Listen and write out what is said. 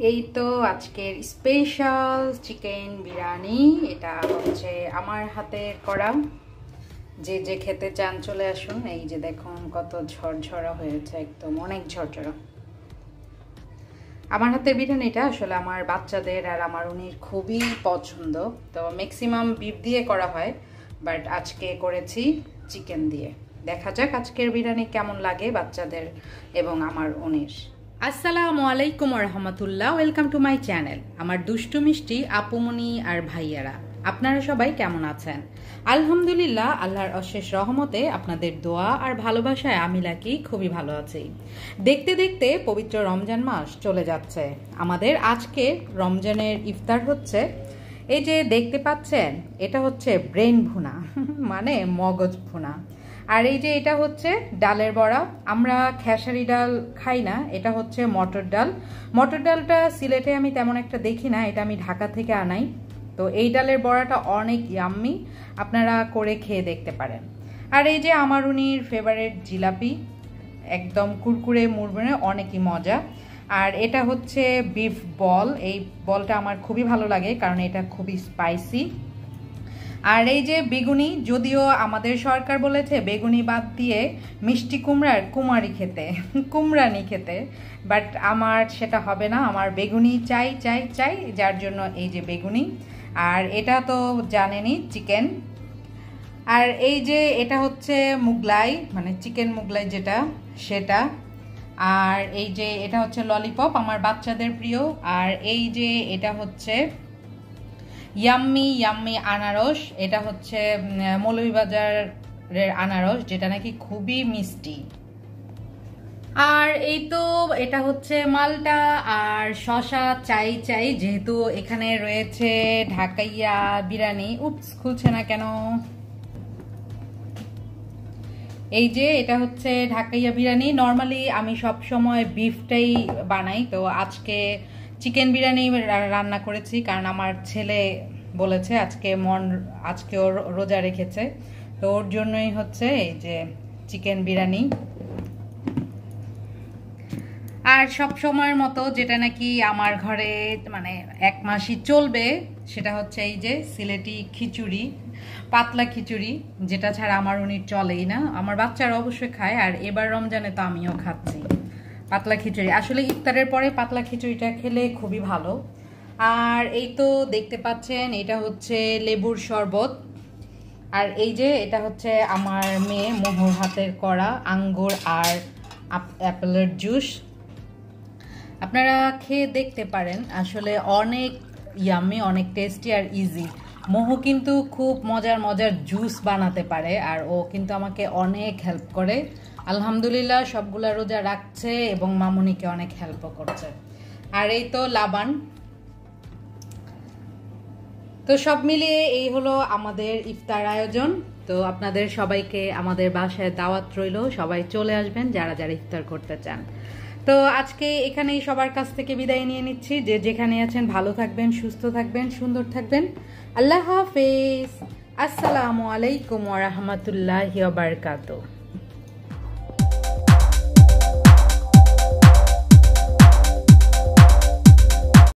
এই তো আজকের স্পেশাল চিকেন বিরিয়ানি। এটা হচ্ছে আমার হাতে করা। যে যে খেতে চান চলে আসুন। এই যে দেখুন কত ঝরঝরা হয়েছে, একদম অনেক ঝরঝরা। আমার হাতের বিরিয়ানিটা আসলে আমার বাচ্চাদের আর আমার উনির খুবই পছন্দ। তো ম্যাক্সিমাম বিফ দিয়ে করা হয়, বাট আজকে করেছি চিকেন দিয়ে। দেখা যাক আজকের বিরিয়ানি কেমন লাগে বাচ্চাদের এবং আমার উনির। আসসালামু আলাইকুম রহমতুল্লাহ, ওয়েলকাম টু মাই চ্যানেল। আমার দুষ্টু মিষ্টি আপুমনি আর ভাইয়ারা, আপনারা সবাই কেমন আছেন? আলহামদুলিল্লাহ, আল্লাহর অশেষ রহমতে আপনাদের দোয়া আর ভালোবাসায় আমি লাকি খুবই ভালো আছি। দেখতে দেখতে পবিত্র রমজান মাস চলে যাচ্ছে। আমাদের আজকে রমজানের ইফতার হচ্ছে, এই যে দেখতে পাচ্ছেন, এটা হচ্ছে ব্রেন ভুনা মানে মগজ ভুনা। আর এই যে এটা হচ্ছে ডালের বড়া। আমরা খেসারি ডাল খাই না, এটা হচ্ছে মটর ডাল। মটর ডালটা সিলেটে আমি তেমন একটা দেখি না, এটা আমি ঢাকা থেকে আনাই। তো এই ডালের বড়াটা অনেক ইয়াম্মি, আপনারা করে খেয়ে দেখতে পারেন। আর এই যে আমার উনির ফেভারিট জিলাপি, একদম কুরকুরে মুড়মুড়ে, অনেকই মজা। আর এটা হচ্ছে বিফ বল। এই বলটা আমার খুবই ভালো লাগে কারণ এটা খুবই স্পাইসি। আর এই যে বেগুনি, যদিও আমাদের সরকার বলেছে বেগুনি বাদ দিয়ে মিষ্টি কুমড়ার কুমারি খেতে, কুমড়ানি খেতে, বাট আমার সেটা হবে না। আমার বেগুনি চাই চাই চাই, যার জন্য এই যে বেগুনি। আর এটা তো জানেনই চিকেন। আর এই যে এটা হচ্ছে মুগলাই, মানে চিকেন মুগলাই যেটা, সেটা। আর এই যে এটা হচ্ছে ললিপপ, আমার বাচ্চাদের প্রিয়। আর এই যে এটা হচ্ছে ইয়াম্মি ইয়াম্মি আনারস, এটা হচ্ছে মৌলভীবাজারের আনারস, যেটা নাকি খুবই মিষ্টি। আর এই তো এটা হচ্ছে মালটা আর শশা চাই চাই, যেহেতু এখানে রয়েছে ঢাকাইয়া বিরিয়ানি। উপস, খুলছে না কেন? এই যে এটা হচ্ছে ঢাকাইয়া বিরিয়ানি। নর্মালি আমি সব সময় বিফটাই বানাই, তো আজকে চিকেন বিরিয়ানি রান্না করেছি কারণ আমার ছেলে বলেছে আজকে ওর রোজা রেখেছে, তো ওর জন্যই হচ্ছে এই যে চিকেন বিরিয়ানি। আর সব সময়ের মতো যেটা নাকি আমার ঘরে মানে এক মাসই চলবে, সেটা হচ্ছে এই যে সিলেটি খিচুড়ি, পাতলা খিচুড়ি, যেটা ছাড়া আমার উনি চলেই না। আমার বাচ্চারা অবশ্যই খায়, আর এবার রমজানে তো আমিও খাচ্ছি পাতলা খিচুড়ি। আসলে ইফতারের পরে পাতলা খিচুড়িটা খেলে খুবই ভালো। আর এই তো দেখতে পাচ্ছেন, এটা হচ্ছে লেবুর শরবত। আর এই যে এটা হচ্ছে আমার মেয়ে মোহর হাতের করা আঙ্গুর আর অ্যাপেলের জুস। আপনারা খেয়ে দেখতে পারেন, আসলে অনেক ইয়াম্মি, অনেক টেস্টি আর ইজি। মোহো কিন্তু খুব মজার মজার জুস বানাতে পারে, আর ও কিন্তু আমাকে অনেক হেল্প করে। আলহামদুলিল্লাহ, সবগুলা রোজা রাখছে এবং মামুনিকে অনেক হেল্পও করছে। আর এই তো লাবান। তো সব মিলিয়ে এই হলো আমাদের ইফতার আয়োজন। তো আপনাদের সবাইকে আমাদের বাসায় দাওয়াত রইল, সবাই চলে আসবেন যারা যারা ইফতার করতে চান। তো আজকে এখানেই সবার কাছ থেকে বিদায় নিয়ে নিচ্ছি। যে যেখানে আছেন ভালো থাকবেন, সুস্থ থাকবেন, সুন্দর থাকবেন। আল্লাহ হাফেজ। আসসালামু আলাইকুম ওয়া রাহমাতুল্লাহি ওয়া বারাকাতুহু।